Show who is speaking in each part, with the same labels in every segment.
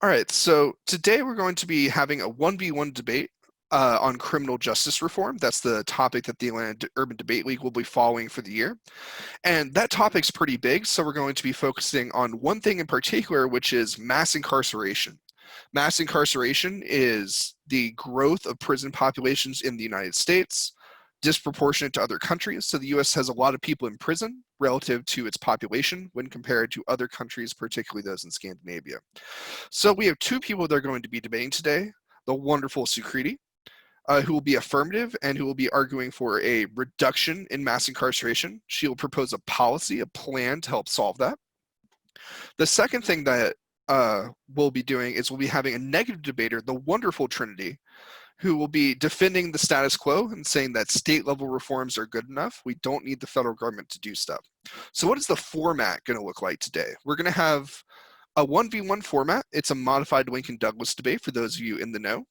Speaker 1: All right, so today we're going to be having a 1v1 debate on criminal justice reform. That's the topic that the Atlanta Urban Debate League will be following for the year. And that topic's pretty big, so we're going to be focusing on one thing in particular, which is mass incarceration. Mass incarceration is the growth of prison populations in the United States, disproportionate to other countries. So the US has a lot of people in prison relative to its population when compared to other countries, particularly those in Scandinavia. So we have two people that are going to be debating today, the wonderful Sukriti, who will be affirmative and who will be arguing for a reduction in mass incarceration. She will propose a policy, a plan to help solve that. The second thing that we'll be doing is we'll be having a negative debater, the wonderful Trenade, who will be defending the status quo and saying that state level reforms are good enough. We don't need the federal government to do stuff. So what is the format going to look like today? We're going to have a 1v1 format. It's a modified Lincoln Douglas debate for those of you in the know.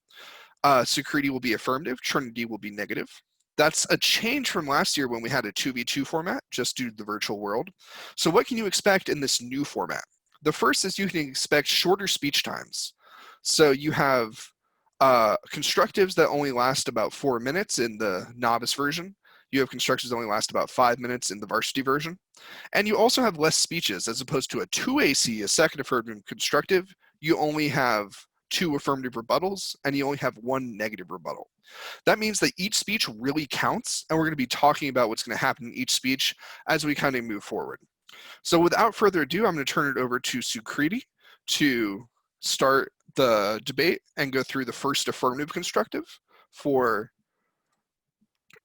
Speaker 1: Sukriti will be affirmative, Trenade will be negative. That's a change from last year when we had a 2v2 format, just due to the virtual world. So what can you expect in this new format? The first is you can expect shorter speech times. So you have constructives that only last about 4 minutes in the novice version. You have constructives that only last about 5 minutes in the varsity version. And you also have less speeches as opposed to a 2AC, a second affirmative constructive. You only have 2 affirmative rebuttals and you only have 1 negative rebuttal. That means that each speech really counts, and we're going to be talking about what's going to happen in each speech as we kind of move forward. So without further ado, I'm going to turn it over to Sukriti to start the debate and go through the first affirmative constructive for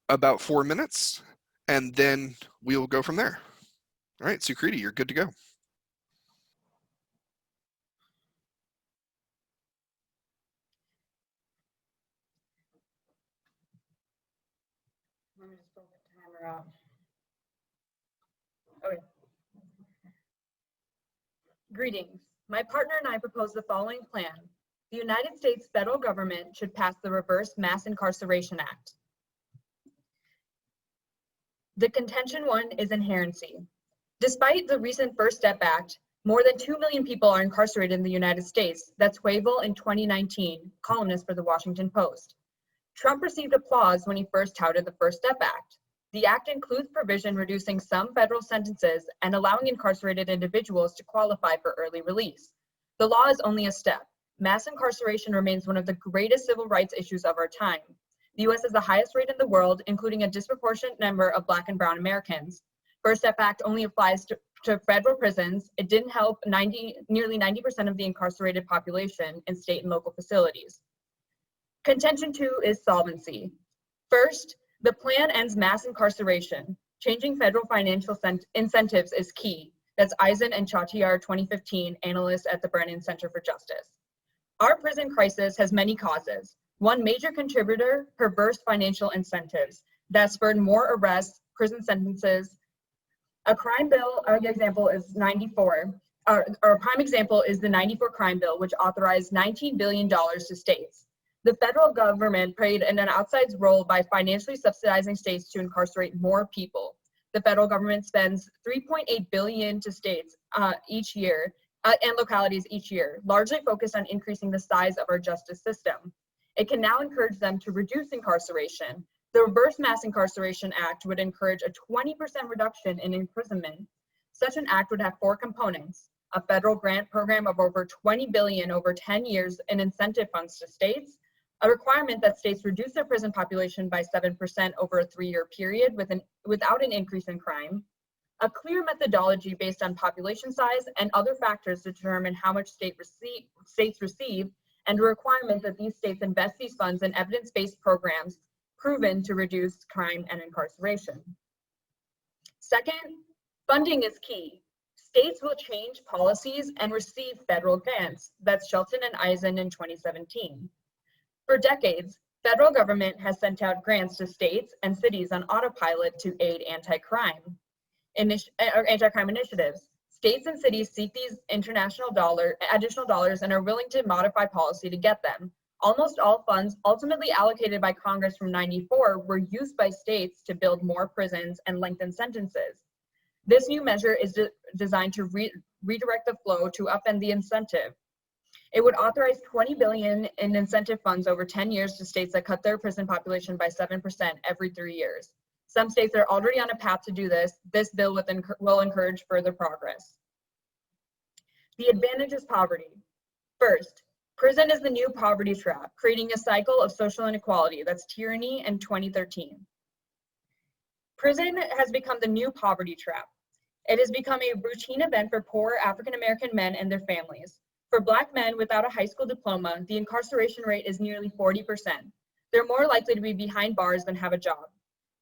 Speaker 1: about 4 minutes, and then we'll go from there. All right, Sukriti, you're good to go.
Speaker 2: Let me just pull the timer out. Okay. Greetings. My partner and I propose the following plan. The United States federal government should pass the Reverse Mass Incarceration Act. The contention one is inherency. Despite the recent First Step Act, more than 2 million people are incarcerated in the United States. That's Rawal in 2019, columnist for the Washington Post. Trump received applause when he first touted the First Step Act. The act includes provision reducing some federal sentences and allowing incarcerated individuals to qualify for early release. The law is only a step. Mass incarceration remains one of the greatest civil rights issues of our time. The US has the highest rate in the world, including a disproportionate number of Black and Brown Americans. First Step Act only applies to federal prisons. It didn't help nearly 90% of the incarcerated population in state and local facilities. Contention 2 is solvency. First, the plan ends mass incarceration. Changing federal financial incentives is key. That's Eisen and Chattiar, 2015, analysts at the Brennan Center for Justice. Our prison crisis has many causes. One major contributor, perverse financial incentives that spurred more arrests, prison sentences. A crime bill, an example is 94, or a prime example is the 94 crime bill, which authorized $19 billion to states. The federal government played an outsized role by financially subsidizing states to incarcerate more people. The federal government spends $3.8 billion to states each year and localities each year, largely focused on increasing the size of our justice system. It can now encourage them to reduce incarceration. The Reverse Mass Incarceration Act would encourage a 20% reduction in imprisonment. Such an act would have 4 components: a federal grant program of over $20 billion over 10 years in incentive funds to states, a requirement that states reduce their prison population by 7% over a 3-year period without an increase in crime, a clear methodology based on population size and other factors to determine how much states receive, and a requirement that these states invest these funds in evidence-based programs proven to reduce crime and incarceration. Second, funding is key. States will change policies and receive federal grants. That's Shelton and Eisen in 2017. For decades, federal government has sent out grants to states and cities on autopilot to aid anti-crime initiatives. States and cities seek these additional dollars and are willing to modify policy to get them. Almost all funds ultimately allocated by Congress from '94 were used by states to build more prisons and lengthen sentences. This new measure is designed to redirect the flow to upend the incentive. It would authorize $20 billion in incentive funds over 10 years to states that cut their prison population by 7% every 3 years. Some states are already on a path to do this. This bill will encourage further progress. The advantage is poverty. First, prison is the new poverty trap, creating a cycle of social inequality. That's tyranny in 2013. Prison has become the new poverty trap. It has become a routine event for poor African-American men and their families. For Black men without a high school diploma, the incarceration rate is nearly 40%. They're more likely to be behind bars than have a job.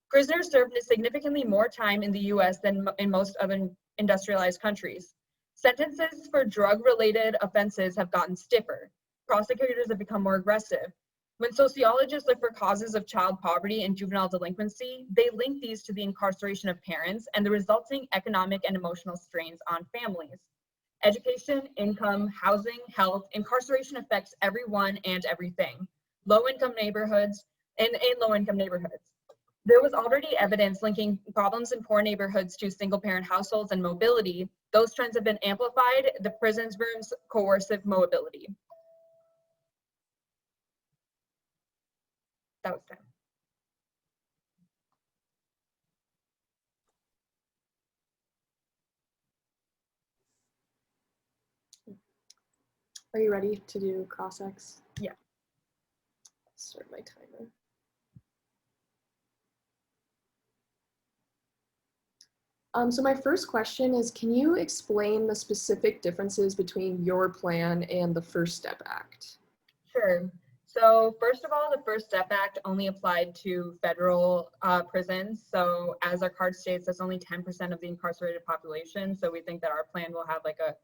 Speaker 2: Prisoners serve significantly more time in the US than in most other industrialized countries. Sentences for drug-related offenses have gotten stiffer. Prosecutors have become more aggressive. When sociologists look for causes of child poverty and juvenile delinquency, they link these to the incarceration of parents and the resulting economic and emotional strains on families. Education, income, housing, health, incarceration affects everyone and everything. Low-income neighborhoods and in low-income neighborhoods. There was already evidence linking problems in poor neighborhoods to single-parent households and mobility. Those trends have been amplified. The prison's rooms coercive mobility. That was time.
Speaker 3: Are you ready to do cross-ex?
Speaker 2: Yeah.
Speaker 3: Start my timer. So my first question is, can you explain the specific differences between your plan and the First Step Act?
Speaker 2: Sure. So first of all, the First Step Act only applied to federal prisons. So as our card states, that's only 10% of the incarcerated population. So we think that our plan will have like a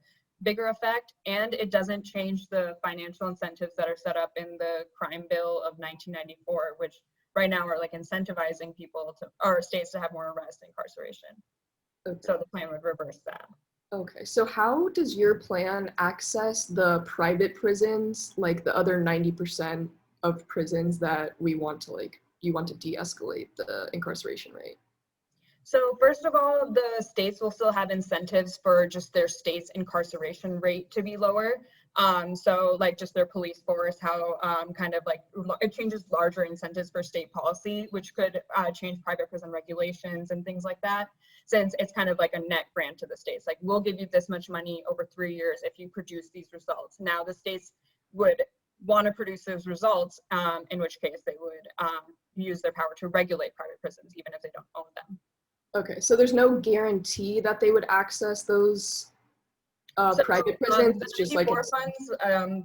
Speaker 2: bigger effect, and it doesn't change the financial incentives that are set up in the crime bill of 1994, which right now are like incentivizing people to, or states to have more arrest and incarceration.
Speaker 3: Okay.
Speaker 2: So the plan would reverse that.
Speaker 3: Okay, so how does your plan access the private prisons, like the other 90% of prisons that we want to you want to de-escalate the incarceration rate?
Speaker 2: So first of all, the states will still have incentives for just their state's incarceration rate to be lower. So like just their police force, how kind of like it changes larger incentives for state policy, which could change private prison regulations and things like that, since it's kind of like a net grant to the states. Like, we'll give you this much money over 3 years if you produce these results. Now the states would want to produce those results, in which case they would use their power to regulate private prisons, even if they don't own them.
Speaker 3: Okay, so there's no guarantee that they would access those private prisons? It's just like
Speaker 2: funds,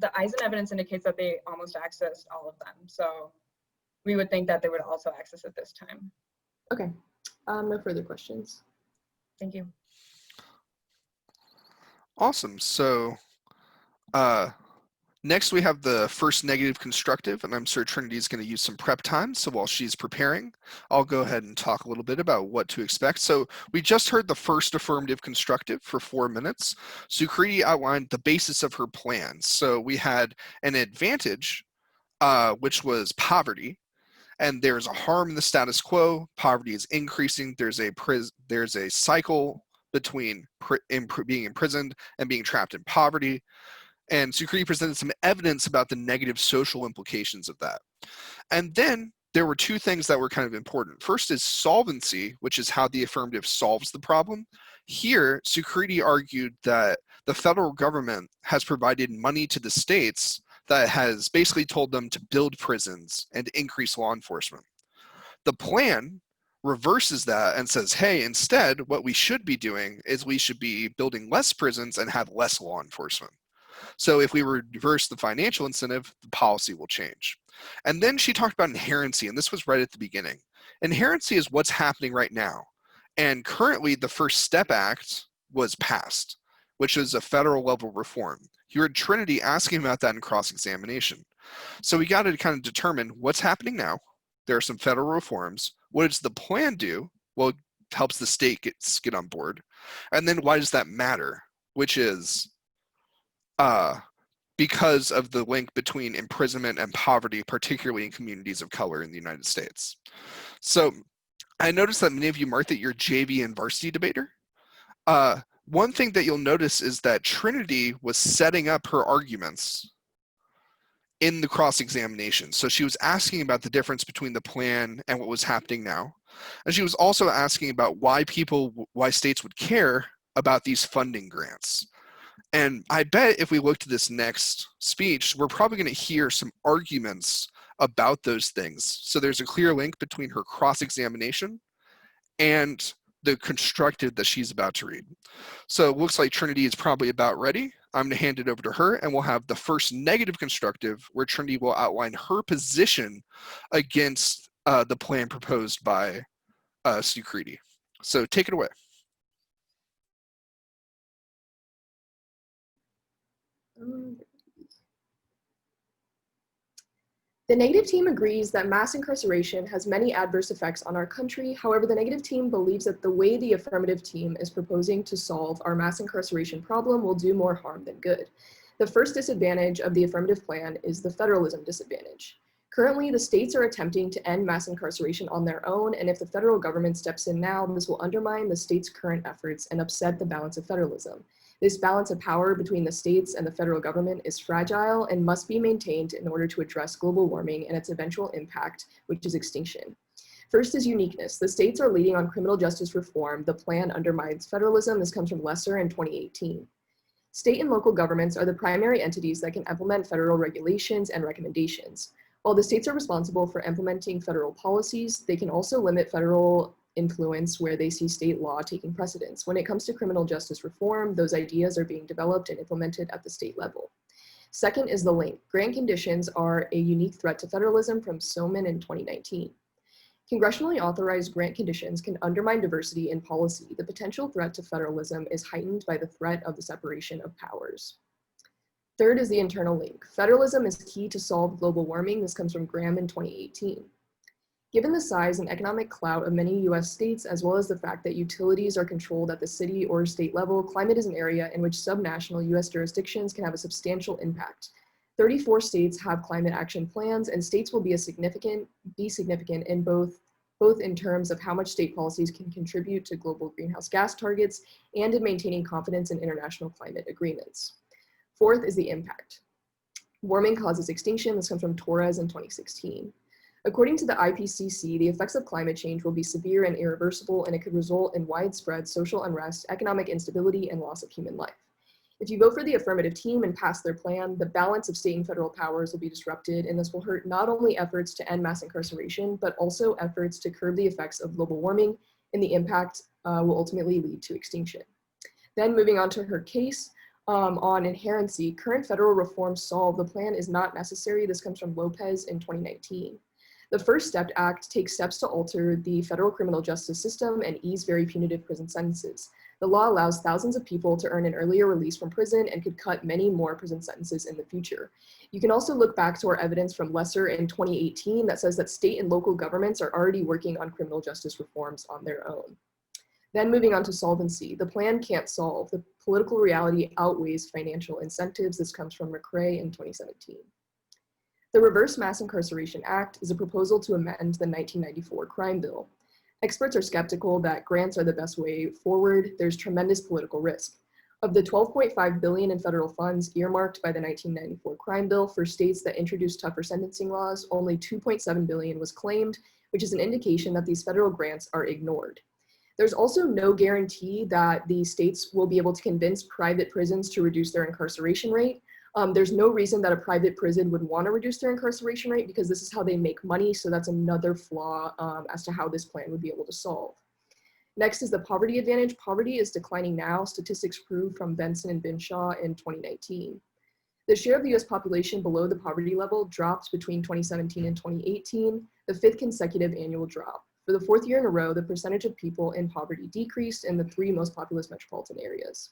Speaker 2: the Eisen evidence indicates that they almost accessed all of them. So we would think that they would also access it this time.
Speaker 3: Okay, no further questions.
Speaker 2: Thank you.
Speaker 1: Awesome. So next we have the first negative constructive, and I'm sure Trinity is going to use some prep time. So while she's preparing, I'll go ahead and talk a little bit about what to expect. So we just heard the first affirmative constructive for 4 minutes. Sukriti outlined the basis of her plan. So we had an advantage, which was poverty. And there's a harm in the status quo. Poverty is increasing. There's a cycle between being imprisoned and being trapped in poverty. And Sukriti presented some evidence about the negative social implications of that. And then there were 2 things that were kind of important. First is solvency, which is how the affirmative solves the problem. Here, Sukriti argued that the federal government has provided money to the states that has basically told them to build prisons and increase law enforcement. The plan reverses that and says, hey, instead, what we should be doing is we should be building less prisons and have less law enforcement. So if we reverse the financial incentive, the policy will change. And then she talked about inherency, and this was right at the beginning. Inherency is what's happening right now. And currently, the First Step Act was passed, which is a federal level reform. You heard Trinity asking about that in cross-examination. So we got to kind of determine what's happening now. There are some federal reforms. What does the plan do? Well, it helps the state get on board. And then why does that matter? Which is because of the link between imprisonment and poverty, particularly in communities of color in the United States. So I noticed that many of you marked that you're JV and varsity debater. one thing that you'll notice is that Trenade was setting up her arguments in the cross-examination. So she was asking about the difference between the plan and what was happening now. And she was also asking about why states would care about these funding grants. And I bet if we look to this next speech, we're probably going to hear some arguments about those things. So there's a clear link between her cross-examination and the constructive that she's about to read. So it looks like Trenade is probably about ready. I'm going to hand it over to her, and we'll have the first negative constructive where Trenade will outline her position against the plan proposed by Sukriti. So take it away.
Speaker 3: The negative team agrees that mass incarceration has many adverse effects on our country. However, the negative team believes that the way the affirmative team is proposing to solve our mass incarceration problem will do more harm than good. The first disadvantage of the affirmative plan is the federalism disadvantage. Currently, the states are attempting to end mass incarceration on their own, and if the federal government steps in now, this will undermine the states' current efforts and upset the balance of federalism. This balance of power between the states and the federal government is fragile and must be maintained in order to address global warming and its eventual impact, which is extinction. First is uniqueness. The states are leading on criminal justice reform. The plan undermines federalism. This comes from Lesser in 2018. State and local governments are the primary entities that can implement federal regulations and recommendations. While the states are responsible for implementing federal policies, they can also limit federal influence where they see state law taking precedence. When it comes to criminal justice reform, those ideas are being developed and implemented at the state level. Second is the link. Grant conditions are a unique threat to federalism from Soman in 2019. Congressionally authorized grant conditions can undermine diversity in policy. The potential threat to federalism is heightened by the threat of the separation of powers. Third is the internal link. Federalism is key to solve global warming. This comes from Graham in 2018. Given the size and economic clout of many US states, as well as the fact that utilities are controlled at the city or state level, climate is an area in which subnational US jurisdictions can have a substantial impact. 34 states have climate action plans, and states will be significant in both in terms of how much state policies can contribute to global greenhouse gas targets and in maintaining confidence in international climate agreements. Fourth is the impact. Warming causes extinction. This comes from Torres in 2016. According to the IPCC, the effects of climate change will be severe and irreversible, and it could result in widespread social unrest, economic instability, and loss of human life. If you vote for the affirmative team and pass their plan, the balance of state and federal powers will be disrupted, and this will hurt not only efforts to end mass incarceration, but also efforts to curb the effects of global warming, and the impact will ultimately lead to extinction. Then moving on to her case, on inherency, current federal reforms solve the plan is not necessary. This comes from Lopez in 2019. The First Step Act takes steps to alter the federal criminal justice system and ease very punitive prison sentences. The law allows thousands of people to earn an earlier release from prison and could cut many more prison sentences in the future. You can also look back to our evidence from Lesser in 2018 that says that state and local governments are already working on criminal justice reforms on their own. Then moving on to solvency, the plan can't solve. The political reality outweighs financial incentives. This comes from McRae in 2017. The Reverse Mass Incarceration Act is a proposal to amend the 1994 crime bill. Experts are skeptical that grants are the best way forward. There's tremendous political risk. Of the $12.5 billion in federal funds earmarked by the 1994 crime bill for states that introduced tougher sentencing laws, only $2.7 billion was claimed, which is an indication that these federal grants are ignored. There's also no guarantee that the states will be able to convince private prisons to reduce their incarceration rate. There's no reason that a private prison would want to reduce their incarceration rate because this is how they make money. So that's another flaw as to how this plan would be able to solve. Next is the poverty advantage. Poverty is declining now. Statistics prove from Benson and Binshaw in 2019. The share of the US population below the poverty level dropped between 2017 and 2018, the fifth consecutive annual drop. For the fourth year in a row, the percentage of people in poverty decreased in the three most populous metropolitan areas.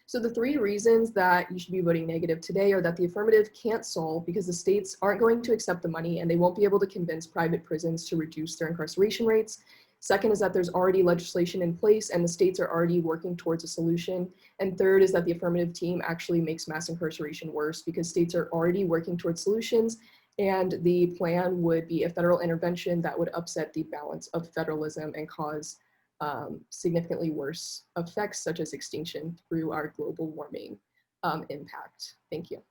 Speaker 3: So the three reasons that you should be voting negative today are that the affirmative can't solve because the states aren't going to accept the money and they won't be able to convince private prisons to reduce their incarceration rates. Second is that there's already legislation in place and the states are already working towards a solution. And third is that the affirmative team actually makes mass incarceration worse because states are already working towards solutions, and the plan would be a federal intervention that would upset the balance of federalism and cause significantly worse effects such as extinction through our global warming impact. Thank you.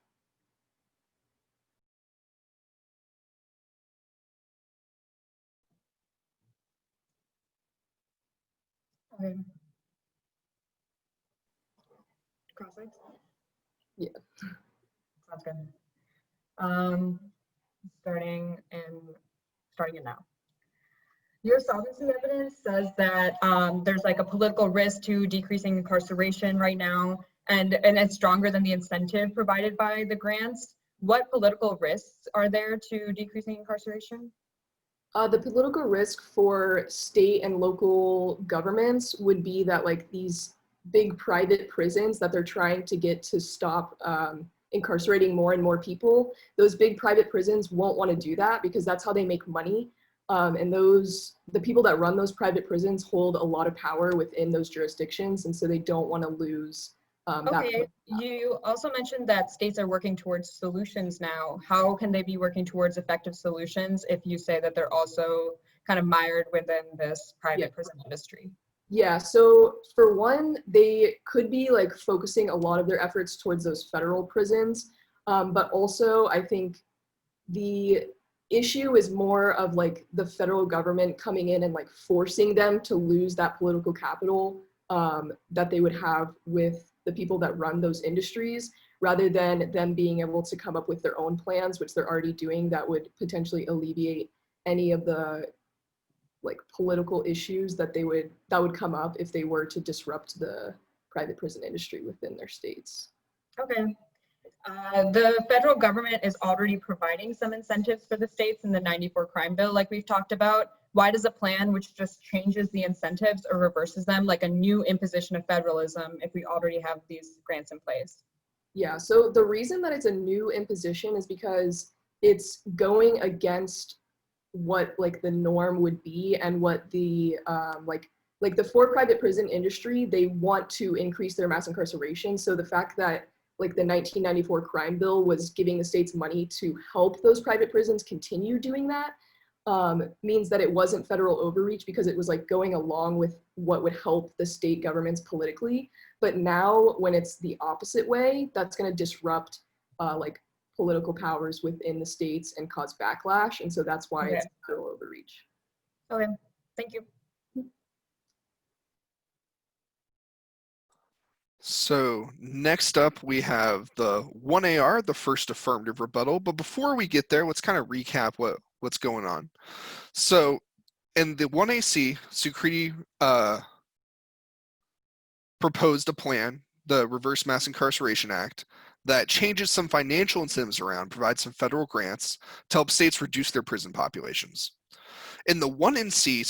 Speaker 2: Okay. Cross-legs?
Speaker 3: Yeah.
Speaker 2: Sounds good. Starting it now. Your solvency evidence says that there's like a political risk to decreasing incarceration right now, and it's stronger than the incentive provided by the grants. What political risks are there to decreasing incarceration?
Speaker 3: The political risk for state and local governments would be that like these big private prisons that they're trying to get to stop incarcerating more and more people, those big private prisons won't want to do that because that's how they make money. And the people that run those private prisons hold a lot of power within those jurisdictions, and so they don't want to lose
Speaker 2: Okay, you also mentioned that states are working towards solutions now. How can they be working towards effective solutions if you say that they're also kind of mired within this private prison industry?
Speaker 3: Yeah, so for one, they could be like focusing a lot of their efforts towards those federal prisons, but also I think the issue is more of like the federal government coming in and like forcing them to lose that political capital that they would have with the people that run those industries, rather than them being able to come up with their own plans, which they're already doing, that would potentially alleviate any of the like political issues that would come up if they were to disrupt the private prison industry within their states.
Speaker 2: Okay. The federal government is already providing some incentives for the states in the 94 crime bill, like we've talked about. Why does a plan which just changes the incentives or reverses them, like a new imposition of federalism, if we already have these grants in place?
Speaker 3: Yeah, so the reason that it's a new imposition is because it's going against what like the norm would be, and what the like the for private prison industry, they want to increase their mass incarceration. So the fact that like the 1994 crime bill was giving the states money to help those private prisons continue doing that means that it wasn't federal overreach, because it was like going along with what would help the state governments politically. But now when it's the opposite way, that's going to disrupt like political powers within the states and cause backlash. And so that's why it's federal overreach.
Speaker 2: Okay, thank you.
Speaker 1: So next up, we have the 1AR, the first affirmative rebuttal. But before we get there, let's kind of recap what's going on. So in the 1AC, Sukriti proposed a plan, the Reverse Mass Incarceration Act, that changes some financial incentives around, provides some federal grants to help states reduce their prison populations. In the 1NC,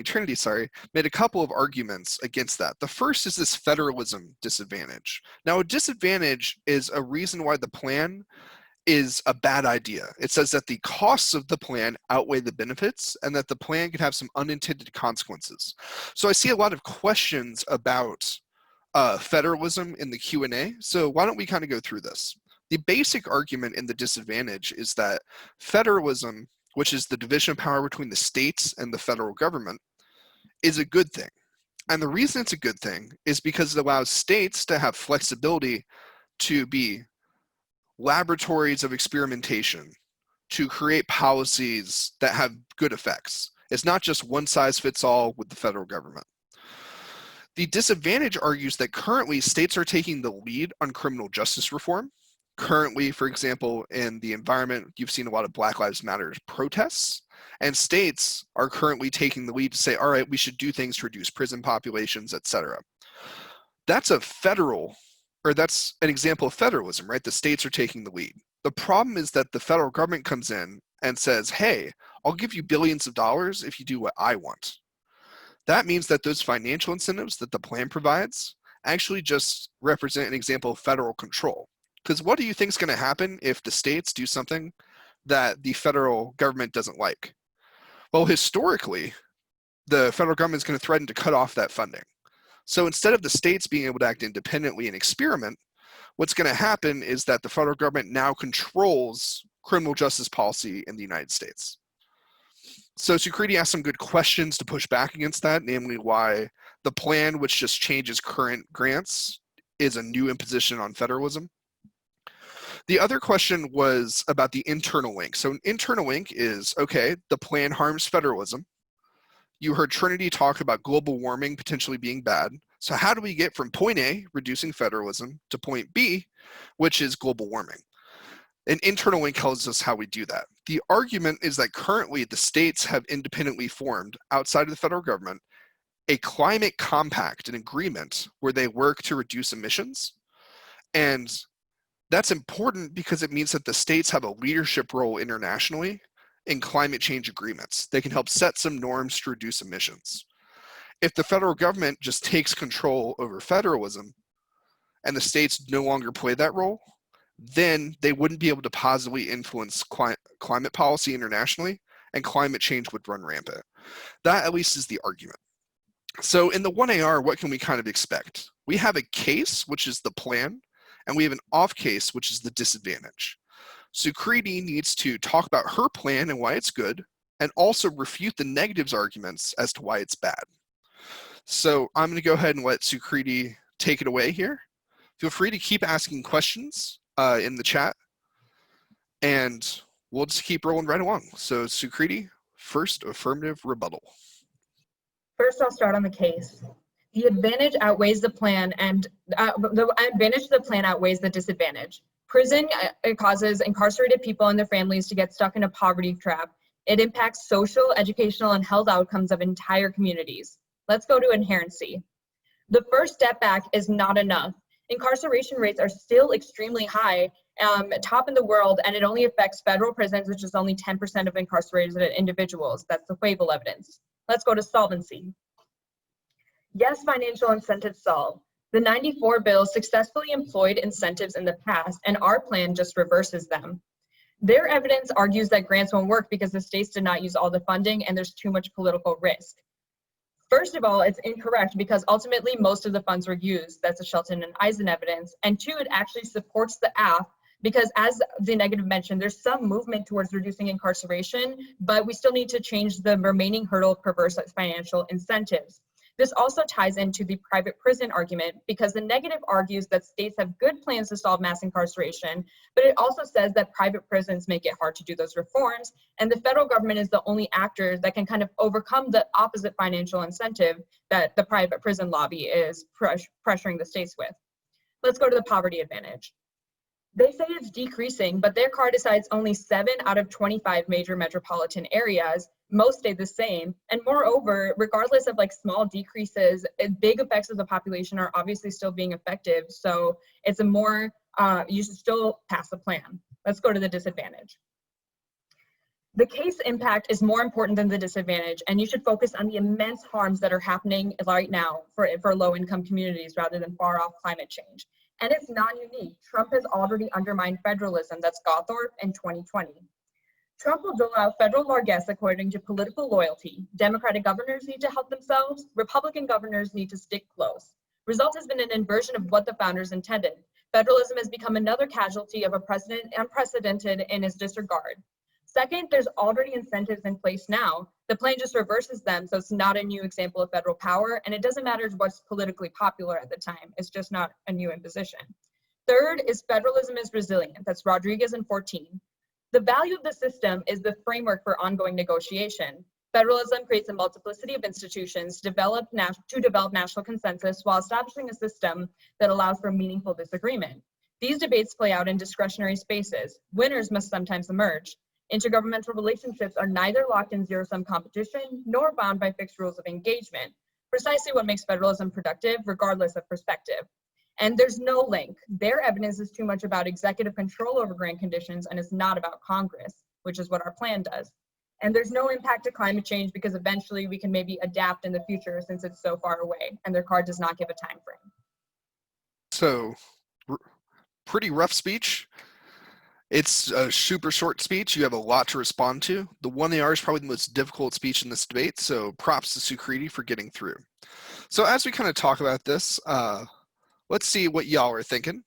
Speaker 1: Trenade, made a couple of arguments against that. The first is this Federalism Disadvantage. Now, a disadvantage is a reason why the plan is a bad idea. It says that the costs of the plan outweigh the benefits, and that the plan can have some unintended consequences. So I see a lot of questions about federalism in the Q&A. So why don't we kind of go through this? The basic argument in the disadvantage is that federalism, which is the division of power between the states and the federal government, is a good thing. And the reason it's a good thing is because it allows states to have flexibility to be laboratories of experimentation, to create policies that have good effects. It's not just one size fits all with the federal government. The disadvantage argues that currently states are taking the lead on criminal justice reform. Currently, for example, in the environment, you've seen a lot of Black Lives Matter protests, and states are currently taking the lead to say, all right, we should do things to reduce prison populations, etc. That's that's an example of federalism, right? The states are taking the lead. The problem is that the federal government comes in and says, hey, I'll give you billions of dollars if you do what I want. That means that those financial incentives that the plan provides actually just represent an example of federal control. Because what do you think is going to happen if the states do something that the federal government doesn't like? Well, historically, the federal government is going to threaten to cut off that funding. So instead of the states being able to act independently and experiment, what's going to happen is that the federal government now controls criminal justice policy in the United States. So Sukriti asked some good questions to push back against that, namely why the plan, which just changes current grants, is a new imposition on federalism. The other question was about the internal link. So an internal link is, okay, the plan harms federalism. You heard Trenade talk about global warming potentially being bad. So how do we get from point A, reducing federalism, to point B, which is global warming? An internal link tells us how we do that. The argument is that currently the states have independently formed, outside of the federal government, a climate compact, an agreement where they work to reduce emissions. And that's important because it means that the states have a leadership role internationally in climate change agreements. They can help set some norms to reduce emissions. If the federal government just takes control over federalism and the states no longer play that role, then they wouldn't be able to positively influence climate policy internationally, and climate change would run rampant. That at least is the argument. So in the 1AR, what can we kind of expect? We have a case, which is the plan, and we have an off case, which is the disadvantage. Sukriti needs to talk about her plan and why it's good, and also refute the negatives arguments as to why it's bad. So I'm going to go ahead and let Sukriti take it away here. Feel free to keep asking questions in the chat, and we'll just keep rolling right along. So Sukriti, first affirmative rebuttal.
Speaker 2: First, I'll start on the case. The advantage outweighs the plan, and the advantage of the plan outweighs the disadvantage. Prison causes incarcerated people and their families to get stuck in a poverty trap. It impacts social, educational, and health outcomes of entire communities. Let's go to inherency. The first step back is not enough. Incarceration rates are still extremely high, top in the world, and it only affects federal prisons, which is only 10% of incarcerated individuals. That's the Rawal evidence. Let's go to solvency. Yes, financial incentives solve. The 94 bill successfully employed incentives in the past, and our plan just reverses them. Their evidence argues that grants won't work because the states did not use all the funding and there's too much political risk. First of all, it's incorrect because ultimately most of the funds were used. That's the Shelton and Eisen evidence. And two, it actually supports the AF because, as the negative mentioned, there's some movement towards reducing incarceration, but we still need to change the remaining hurdle of perverse financial incentives. This also ties into the private prison argument because the negative argues that states have good plans to solve mass incarceration, but it also says that private prisons make it hard to do those reforms, and the federal government is the only actor that can kind of overcome the opposite financial incentive that the private prison lobby is pressuring the states with. Let's go to the poverty advantage. They say it's decreasing, but their card decides only 7 out of 25 major metropolitan areas. Most stay the same. And moreover, regardless of like small decreases, big effects of the population are obviously still being effective. So it's a more, you should still pass the plan. Let's go to the disadvantage. The case impact is more important than the disadvantage, and you should focus on the immense harms that are happening right now for low-income communities rather than far-off climate change. And it's non-unique. Trump has already undermined federalism. That's Gawthorpe in 2020. Trump will dole out federal largesse according to political loyalty. Democratic governors need to help themselves. Republican governors need to stick close. Result has been an inversion of what the founders intended. Federalism has become another casualty of a president unprecedented in his disregard. Second, there's already incentives in place now. The plan just reverses them, so it's not a new example of federal power, and it doesn't matter what's politically popular at the time. It's just not a new imposition. Third is federalism is resilient. That's Rodriguez in 14. The value of the system is the framework for ongoing negotiation. Federalism creates a multiplicity of institutions to develop national consensus while establishing a system that allows for meaningful disagreement. These debates play out in discretionary spaces. Winners must sometimes emerge. Intergovernmental relationships are neither locked in zero-sum competition nor bound by fixed rules of engagement, precisely what makes federalism productive regardless of perspective. And there's no link. Their evidence is too much about executive control over grant conditions and it's not about Congress, which is what our plan does. And there's no impact to climate change because eventually we can maybe adapt in the future since it's so far away, and their card does not give a time frame.
Speaker 1: So, pretty rough speech. It's a super short speech. You have a lot to respond to. The 1AR is probably the most difficult speech in this debate, so props to Sukriti for getting through. So as we kind of talk about this, let's see what y'all are thinking.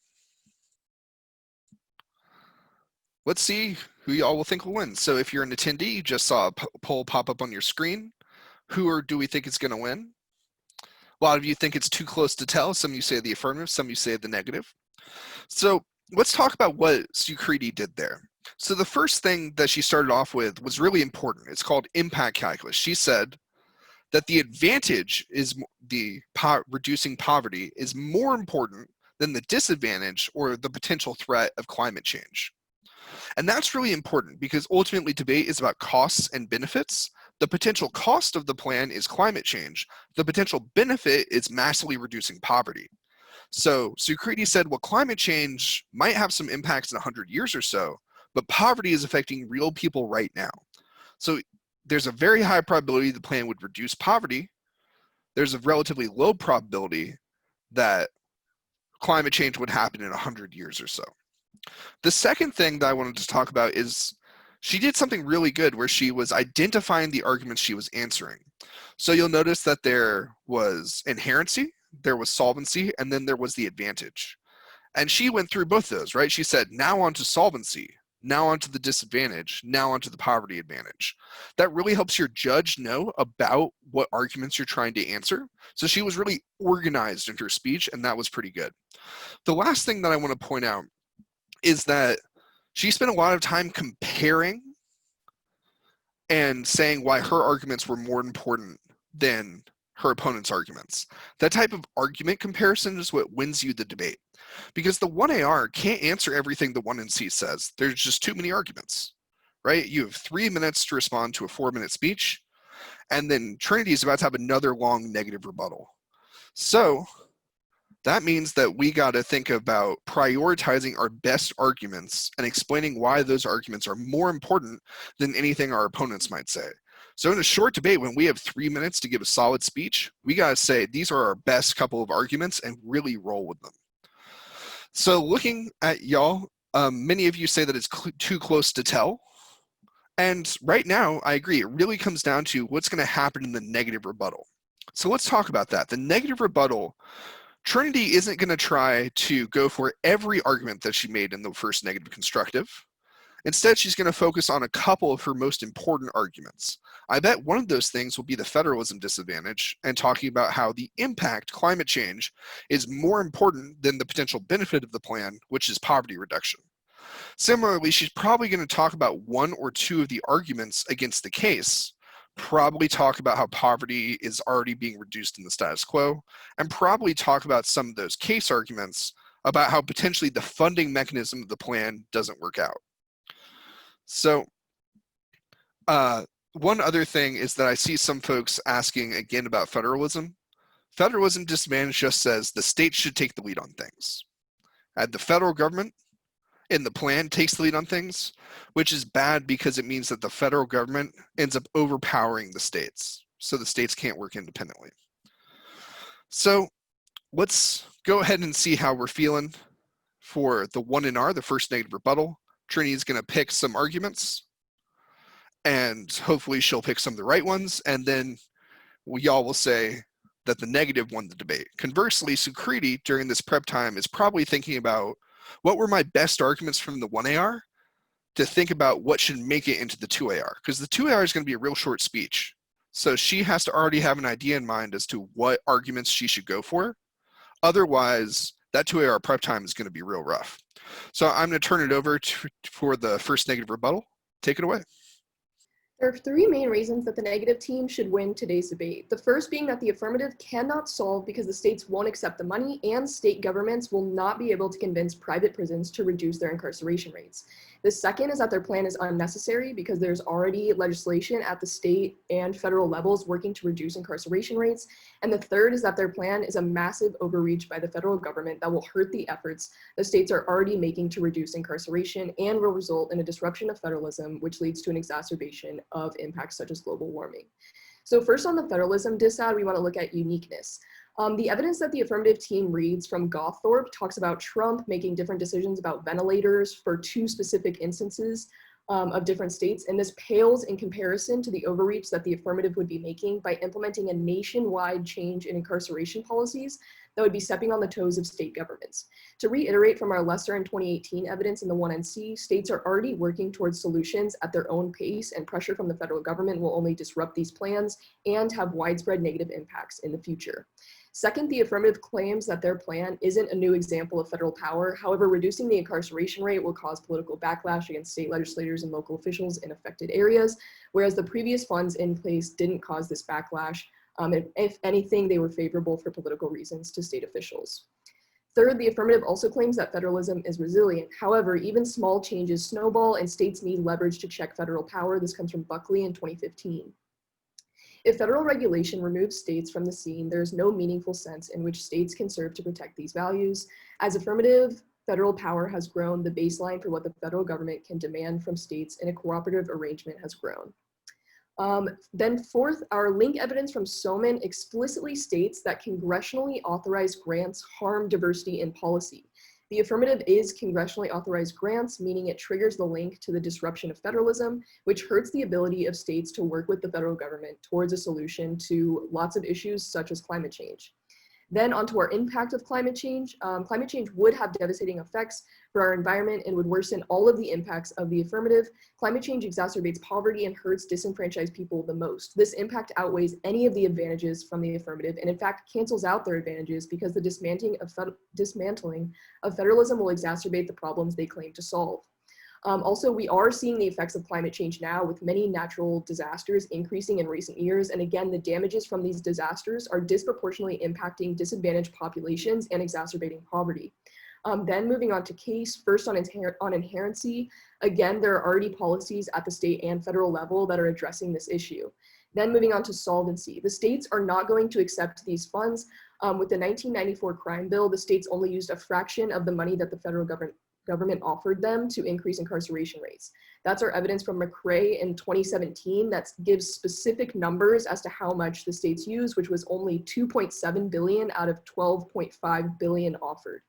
Speaker 1: let's see who y'all will think will win. So if you're an attendee, you just saw a poll pop up on your screen. Who do we think is going to win? A lot of you think it's too close to tell. Some of you say the affirmative, some of you say the negative. So let's talk about what Sukriti did there. So the first thing that she started off with was really important. It's called impact calculus. She said that the advantage is reducing poverty is more important than the disadvantage or the potential threat of climate change. And that's really important because ultimately debate is about costs and benefits. The potential cost of the plan is climate change. The potential benefit is massively reducing poverty. So Sukriti said, well, climate change might have some impacts in 100 years or so, but poverty is affecting real people right now. So there's a very high probability the plan would reduce poverty. There's a relatively low probability that climate change would happen in 100 years or so. The second thing that I wanted to talk about is she did something really good where she was identifying the arguments she was answering. So you'll notice that there was inherency, there was solvency, and then there was the advantage. And she went through both those, right? She said, now on to solvency, now on to the disadvantage, now on to the poverty advantage. That really helps your judge know about what arguments you're trying to answer. So she was really organized in her speech, and that was pretty good. The last thing that I want to point out is that she spent a lot of time comparing and saying why her arguments were more important than her opponent's arguments. That type of argument comparison is what wins you the debate. Because the 1AR can't answer everything the 1NC says. There's just too many arguments, right? You have 3 minutes to respond to a 4-minute speech, and then Trenade is about to have another long negative rebuttal. So that means that we got to think about prioritizing our best arguments and explaining why those arguments are more important than anything our opponents might say. So in a short debate, when we have 3 minutes to give a solid speech, we got to say these are our best couple of arguments and really roll with them. So looking at y'all, many of you say that it's too close to tell. And right now, I agree. It really comes down to what's going to happen in the negative rebuttal. So let's talk about that. The negative rebuttal, Trenade isn't going to try to go for every argument that she made in the first negative constructive. Instead, she's going to focus on a couple of her most important arguments. I bet one of those things will be the federalism disadvantage and talking about how the impact climate change is more important than the potential benefit of the plan, which is poverty reduction. Similarly, she's probably going to talk about one or two of the arguments against the case, probably talk about how poverty is already being reduced in the status quo, and probably talk about some of those case arguments about how potentially the funding mechanism of the plan doesn't work out. So one other thing is that I see some folks asking again about federalism. Federalism Disadvantage just says the state should take the lead on things. And the federal government in the plan takes the lead on things, which is bad because it means that the federal government ends up overpowering the states. So the states can't work independently. So let's go ahead and see how we're feeling for the 1NR, the first negative rebuttal. Trini is going to pick some arguments, and hopefully she'll pick some of the right ones, and then y'all will say that the negative won the debate. Conversely, Sukriti during this prep time is probably thinking about what were my best arguments from the 1AR to think about what should make it into the 2AR, because the 2AR is going to be a real short speech. So she has to already have an idea in mind as to what arguments she should go for. Otherwise, that 2AR prep time is going to be real rough. So I'm going to turn it over for the first negative rebuttal. Take it away.
Speaker 3: There are 3 main reasons that the negative team should win today's debate. The first being that the affirmative cannot solve because the states won't accept the money and state governments will not be able to convince private prisons to reduce their incarceration rates. The second is that their plan is unnecessary because there's already legislation at the state and federal levels working to reduce incarceration rates. And the third is that their plan is a massive overreach by the federal government that will hurt the efforts the states are already making to reduce incarceration and will result in a disruption of federalism, which leads to an exacerbation of impacts such as global warming. So first on the federalism dissad, we want to look at uniqueness. The evidence that the affirmative team reads from Gothorpe talks about Trump making different decisions about ventilators for 2 specific instances of different states, and this pales in comparison to the overreach that the affirmative would be making by implementing a nationwide change in incarceration policies that would be stepping on the toes of state governments. To reiterate from our lesser in 2018 evidence in the 1NC, states are already working towards solutions at their own pace, and pressure from the federal government will only disrupt these plans and have widespread negative impacts in the future. Second, the affirmative claims that their plan isn't a new example of federal power. However, reducing the incarceration rate will cause political backlash against state legislators and local officials in affected areas, whereas the previous funds in place didn't cause this backlash. If anything, they were favorable for political reasons to state officials. Third, the affirmative also claims that federalism is resilient. However, even small changes snowball and states need leverage to check federal power. This comes from Buckley in 2015. If federal regulation removes states from the scene, there is no meaningful sense in which states can serve to protect these values. As affirmative federal power has grown, the baseline for what the federal government can demand from states in a cooperative arrangement has grown. Then fourth, our link evidence from Soman explicitly states that congressionally authorized grants harm diversity in policy. The affirmative is congressionally authorized grants, meaning it triggers the link to the disruption of federalism, which hurts the ability of states to work with the federal government towards a solution to lots of issues such as climate change. Then onto our impact of climate change. Climate change would have devastating effects for our environment and would worsen all of the impacts of the affirmative. Climate change exacerbates poverty and hurts disenfranchised people the most. This impact outweighs any of the advantages from the affirmative, and in fact cancels out their advantages because the dismantling of federalism will exacerbate the problems they claim to solve. Also, we are seeing the effects of climate change now, with many natural disasters increasing in recent years. And again, the damages from these disasters are disproportionately impacting disadvantaged populations and exacerbating poverty. Then moving on to case, first on inherency. Again, there are already policies at the state and federal level that are addressing this issue. Then moving on to solvency. The states are not going to accept these funds. With the 1994 crime bill, the states only used a fraction of the money that the federal government offered them to increase incarceration rates. That's our evidence from McRae in 2017 that gives specific numbers as to how much the states use, which was only 2.7 billion out of 12.5 billion offered.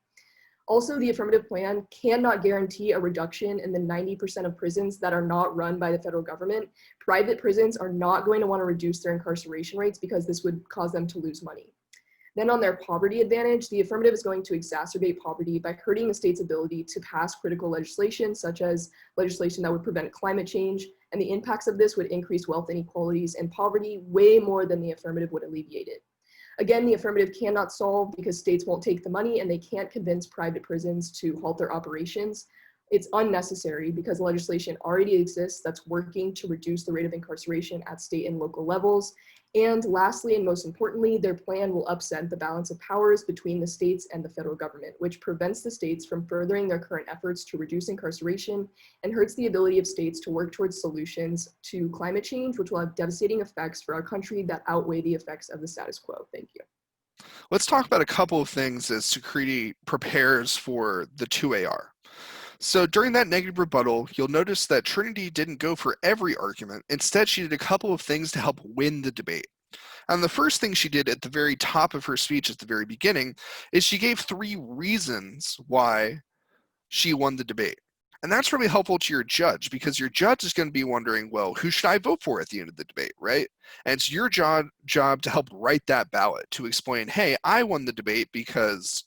Speaker 3: Also, the affirmative plan cannot guarantee a reduction in the 90% of prisons that are not run by the federal government. Private prisons are not going to want to reduce their incarceration rates because this would cause them to lose money. Then on their poverty advantage, the affirmative is going to exacerbate poverty by hurting the state's ability to pass critical legislation, such as legislation that would prevent climate change, and the impacts of this would increase wealth inequalities and poverty way more than the affirmative would alleviate it. Again, the affirmative cannot solve because states won't take the money and they can't convince private prisons to halt their operations. It's unnecessary because legislation already exists that's working to reduce the rate of incarceration at state and local levels. And lastly, and most importantly, their plan will upset the balance of powers between the states and the federal government, which prevents the states from furthering their current efforts to reduce incarceration and hurts the ability of states to work towards solutions to climate change, which will have devastating effects for our country that outweigh the effects of the status quo. Thank you.
Speaker 1: Let's talk about a couple of things as Sukriti prepares for the 2AR. So during that negative rebuttal, you'll notice that Trenade didn't go for every argument. Instead, she did a couple of things to help win the debate. And the first thing she did at the very top of her speech at the very beginning is she gave 3 reasons why she won the debate. And that's really helpful to your judge because your judge is going to be wondering, well, who should I vote for at the end of the debate, right? And it's your job to help write that ballot to explain, hey, I won the debate because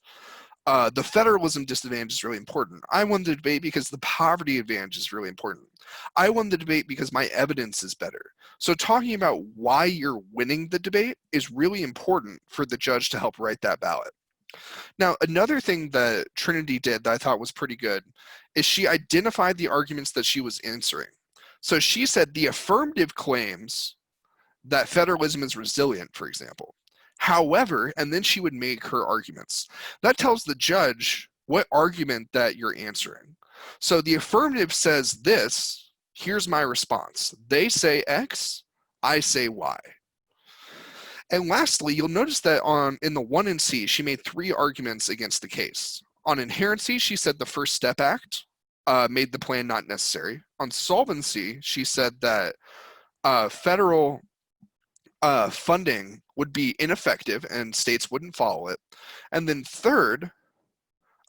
Speaker 1: the federalism disadvantage is really important. I won the debate because the poverty advantage is really important. I won the debate because my evidence is better. So talking about why you're winning the debate is really important for the judge to help write that ballot. Now, another thing that Trenade did that I thought was pretty good is she identified the arguments that she was answering. So she said the affirmative claims that federalism is resilient, for example. However, and then she would make her arguments. That tells the judge what argument that you're answering. So the affirmative says this, here's my response. They say X, I say Y. And lastly, you'll notice that in the 1NC, she made 3 arguments against the case. On inherency, she said the First Step Act made the plan not necessary. On solvency, she said that federal funding would be ineffective and states wouldn't follow it. And then third,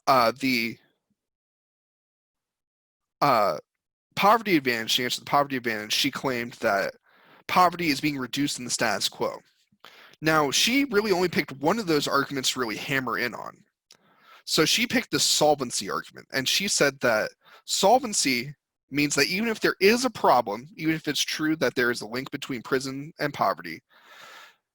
Speaker 1: the poverty advantage, she answered the poverty advantage, she claimed that poverty is being reduced in the status quo. Now, she really only picked one of those arguments to really hammer in on. So she picked the solvency argument, and she said that solvency means that even if there is a problem, even if it's true that there is a link between prison and poverty,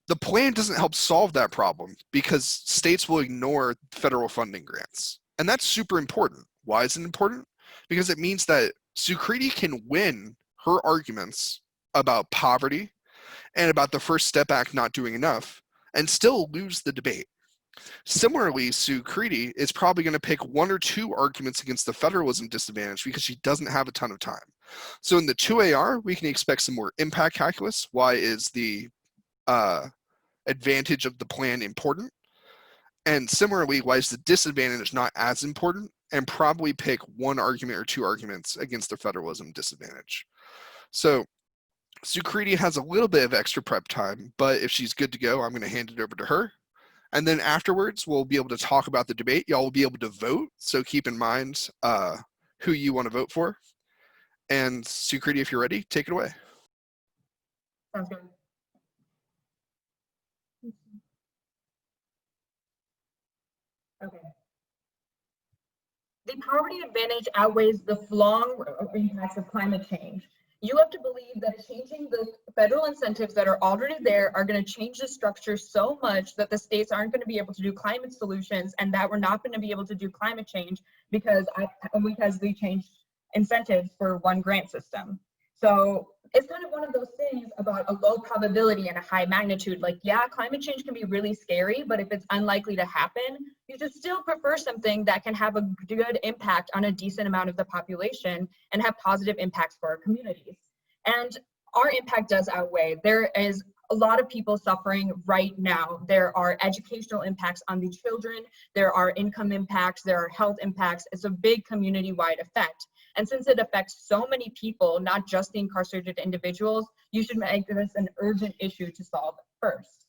Speaker 1: the plan doesn't help solve that problem because states will ignore federal funding grants. And that's super important. Why is it important? Because it means that Sukriti can win her arguments about poverty and about the First Step Act not doing enough and still lose the debate. Similarly, Sukriti is probably going to pick one or two arguments against the federalism disadvantage because she doesn't have a ton of time. So in the 2AR, we can expect some more impact calculus. Why is the advantage of the plan important? And similarly, why is the disadvantage not as important? And probably pick one argument or two arguments against the federalism disadvantage. So Sukriti has a little bit of extra prep time, but if she's good to go, I'm going to hand it over to her. And then afterwards, we'll be able to talk about the debate. Y'all will be able to vote. So keep in mind who you want to vote for. And Sukriti, if you're ready, take it away.
Speaker 2: Sounds good. Okay. The poverty advantage outweighs the long impacts of climate change. You have to believe that changing the federal incentives that are already there are going to change the structure so much that the states aren't going to be able to do climate solutions, and that we're not going to be able to do climate change because we changed incentives for one grant system. So it's kind of one of those things about a low probability and a high magnitude. Like, yeah, climate change can be really scary, but if it's unlikely to happen, you should still prefer something that can have a good impact on a decent amount of the population and have positive impacts for our communities. And our impact does outweigh. There is a lot of people suffering right now. There are educational impacts on the children. There are income impacts. There are health impacts. It's a big community-wide effect. And since it affects so many people, not just the incarcerated individuals, you should make this an urgent issue to solve first.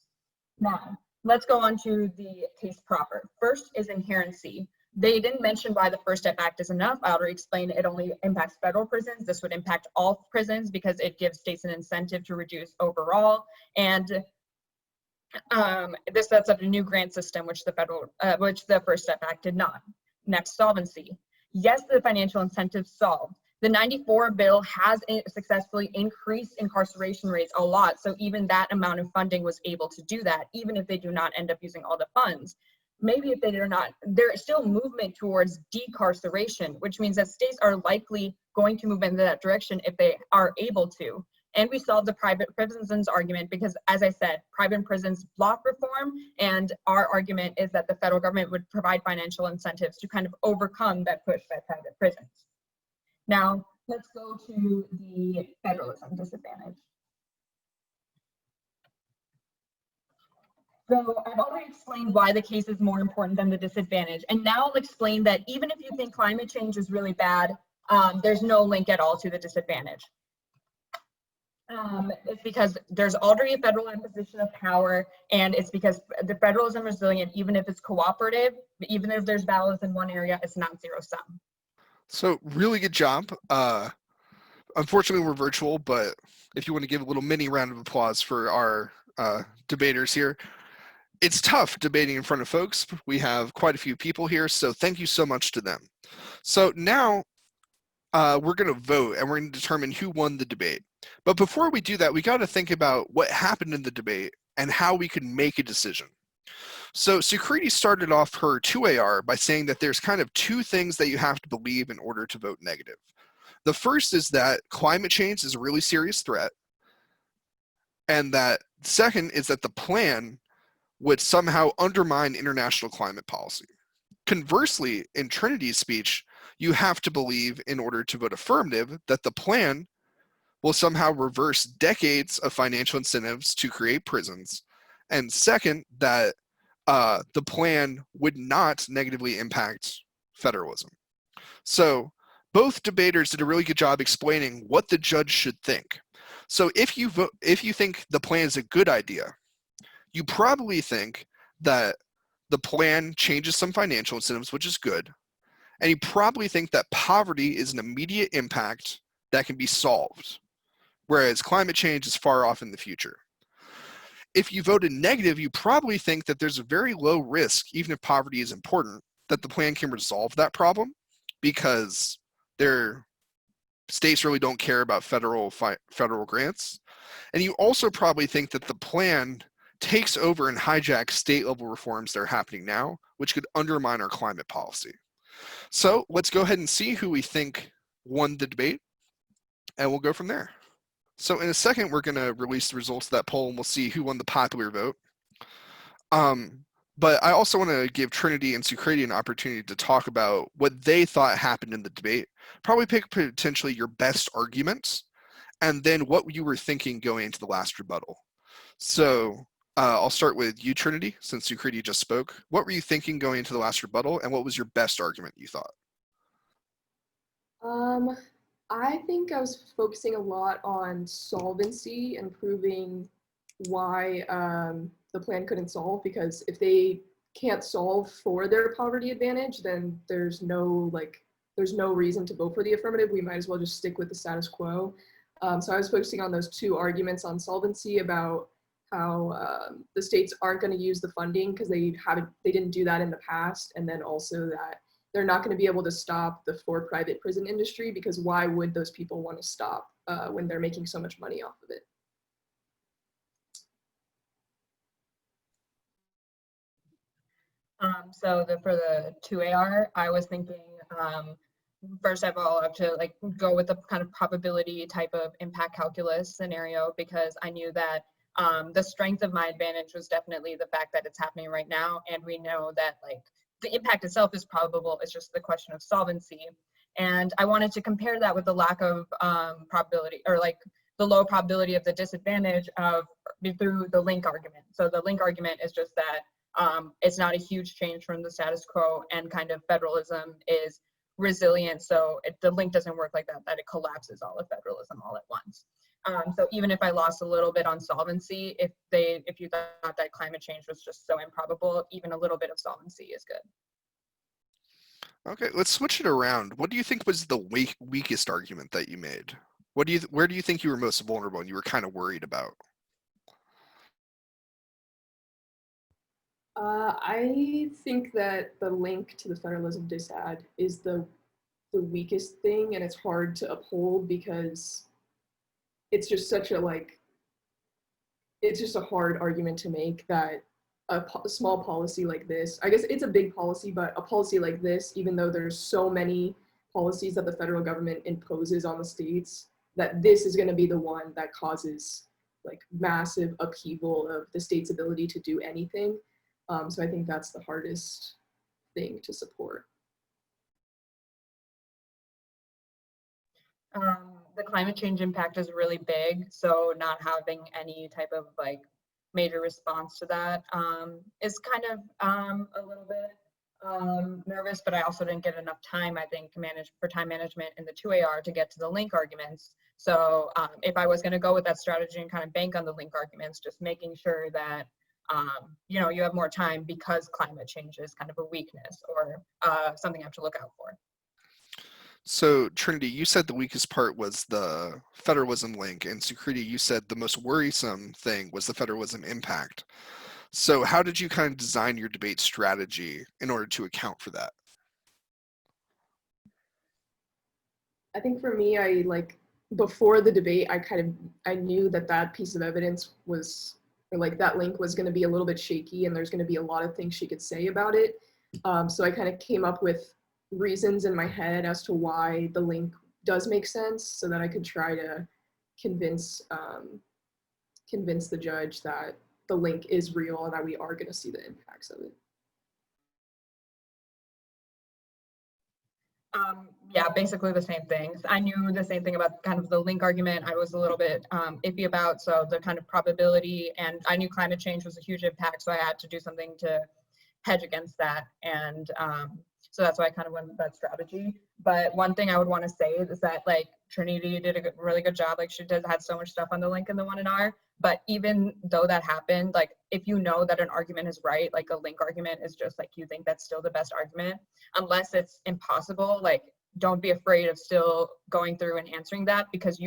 Speaker 2: Now, let's go on to the case proper. First is inherency. They didn't mention why the First Step Act is enough. I already explained it only impacts federal prisons. This would impact all prisons because it gives states an incentive to reduce overall. And this sets up a new grant system, which the First Step Act did not. Next, solvency. Yes, the financial incentives solved. The 94 bill has successfully increased incarceration rates a lot. So even that amount of funding was able to do that, even if they do not end up using all the funds. Maybe if they do not, there's still movement towards decarceration, which means that states are likely going to move in that direction if they are able to. And we solved the private prisons argument because, as I said, private prisons block reform, and our argument is that the federal government would provide financial incentives to kind of overcome that push by private prisons. Now, let's go to the federalism disadvantage. So I've already explained why the case is more important than the disadvantage. And now I'll explain that even if you think climate change is really bad, there's no link at all to the disadvantage. It's because there's already a federal imposition of power, and it's because the federalism is resilient, even if it's cooperative, even if there's battles in one area, it's not zero sum.
Speaker 1: So really good job. Unfortunately, we're virtual, but if you want to give a little mini round of applause for our debaters here. It's tough debating in front of folks. We have quite a few people here, so thank you so much to them. So now we're going to vote, and we're going to determine who won the debate. But before we do that, we got to think about what happened in the debate and how we could make a decision. So Sukriti started off her 2AR by saying that there's kind of two things that you have to believe in order to vote negative. The first is that climate change is a really serious threat, and that second is that the plan would somehow undermine international climate policy. Conversely, in Trenade's speech, you have to believe in order to vote affirmative that the plan will somehow reverse decades of financial incentives to create prisons. And second, that the plan would not negatively impact federalism. So both debaters did a really good job explaining what the judge should think. So if you think the plan is a good idea, you probably think that the plan changes some financial incentives, which is good. And you probably think that poverty is an immediate impact that can be solved, whereas climate change is far off in the future. if you voted negative, you probably think that there's a very low risk, even if poverty is important, that the plan can resolve that problem because states really don't care about federal grants. And you also probably think that the plan takes over and hijacks state level reforms that are happening now, which could undermine our climate policy. So let's go ahead and see who we think won the debate, and we'll go from there. So in a second, we're going to release the results of that poll, and we'll see who won the popular vote. But I also want to give Trenade and Sukriti an opportunity to talk about what they thought happened in the debate. Probably pick potentially your best arguments, and then what you were thinking going into the last rebuttal. So I'll start with you, Trenade, since Sukriti just spoke. What were you thinking going into the last rebuttal, and what was your best argument you thought?
Speaker 3: I think I was focusing a lot on solvency and proving why the plan couldn't solve, because if they can't solve for their poverty advantage, then there's no reason to vote for the affirmative. We might as well just stick with the status quo. So I was focusing on those two arguments on solvency about how the states aren't going to use the funding because they didn't do that in the past, and then also that they're not going to be able to stop the for-private prison industry, because why would those people want to stop when they're making so much money off of it?
Speaker 2: So for the 2AR, I was thinking, first of all, I have to go with the kind of probability type of impact calculus scenario, because I knew that the strength of my advantage was definitely the fact that it's happening right now, and we know that the impact itself is probable. It's just the question of solvency. And I wanted to compare that with the lack of probability, or the low probability of the disadvantage through the link argument. So the link argument is just that it's not a huge change from the status quo, and kind of federalism is resilient. So the link doesn't work like that it collapses all of federalism all at once. So even if I lost a little bit on solvency, if you thought that climate change was just so improbable, even a little bit of solvency is good.
Speaker 1: Okay, let's switch it around. What do you think was the weakest argument that you made? Where do you think you were most vulnerable and you were kind of worried about?
Speaker 3: I think that the link to the Federalism Disadvantage is the weakest thing, and it's hard to uphold because it's just such a it's just a hard argument to make that a small policy like this, I guess it's a big policy, but a policy like this, even though there's so many policies that the federal government imposes on the states, that this is going to be the one that causes massive upheaval of the state's ability to do anything. So I think that's the hardest thing to support.
Speaker 2: The climate change impact is really big, so not having any type of major response to that is kind of a little bit nervous, but I also didn't get enough time, I think, for time management in the 2AR to get to the link arguments. So if I was going to go with that strategy and kind of bank on the link arguments, just making sure that you have more time because climate change is kind of a weakness or something you have to look out for.
Speaker 1: So Trenade, you said the weakest part was the federalism link, and Sukriti, you said the most worrisome thing was the federalism impact. So how did you kind of design your debate strategy in order to account for that?
Speaker 3: I think for me, before the debate, I knew that piece of evidence was, or that link was going to be a little bit shaky, and there's going to be a lot of things she could say about it. So I kind of came up with reasons in my head as to why the link does make sense, so that I could try to convince the judge that the link is real and that we are going to see the impacts of it.
Speaker 2: Yeah, basically the same things. I knew the same thing about kind of the link argument I was a little bit iffy about, so the kind of probability, and I knew climate change was a huge impact, so I had to do something to hedge against that, and so that's why I kind of went with that strategy. But one thing I would want to say is that Trenade did a really good job. She had so much stuff on the link in the 1NR, but even though that happened, if you know that an argument is right, a link argument is just you think that's still the best argument, unless it's impossible, don't be afraid of still going through and answering that, because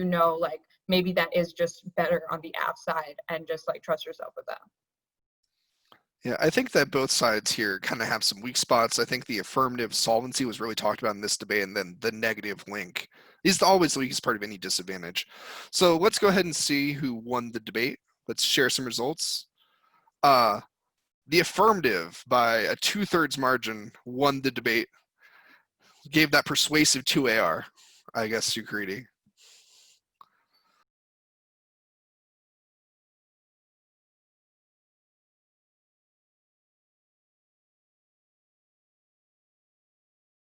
Speaker 2: maybe that is just better on the aff side, and just like trust yourself with that.
Speaker 1: Yeah, I think that both sides here kind of have some weak spots. I think the affirmative solvency was really talked about in this debate, and then the negative link is always the weakest part of any disadvantage. So let's go ahead and see who won the debate. Let's share some results. The affirmative, by a 2/3 margin, won the debate. Gave that persuasive 2 AR, I guess, Sukriti.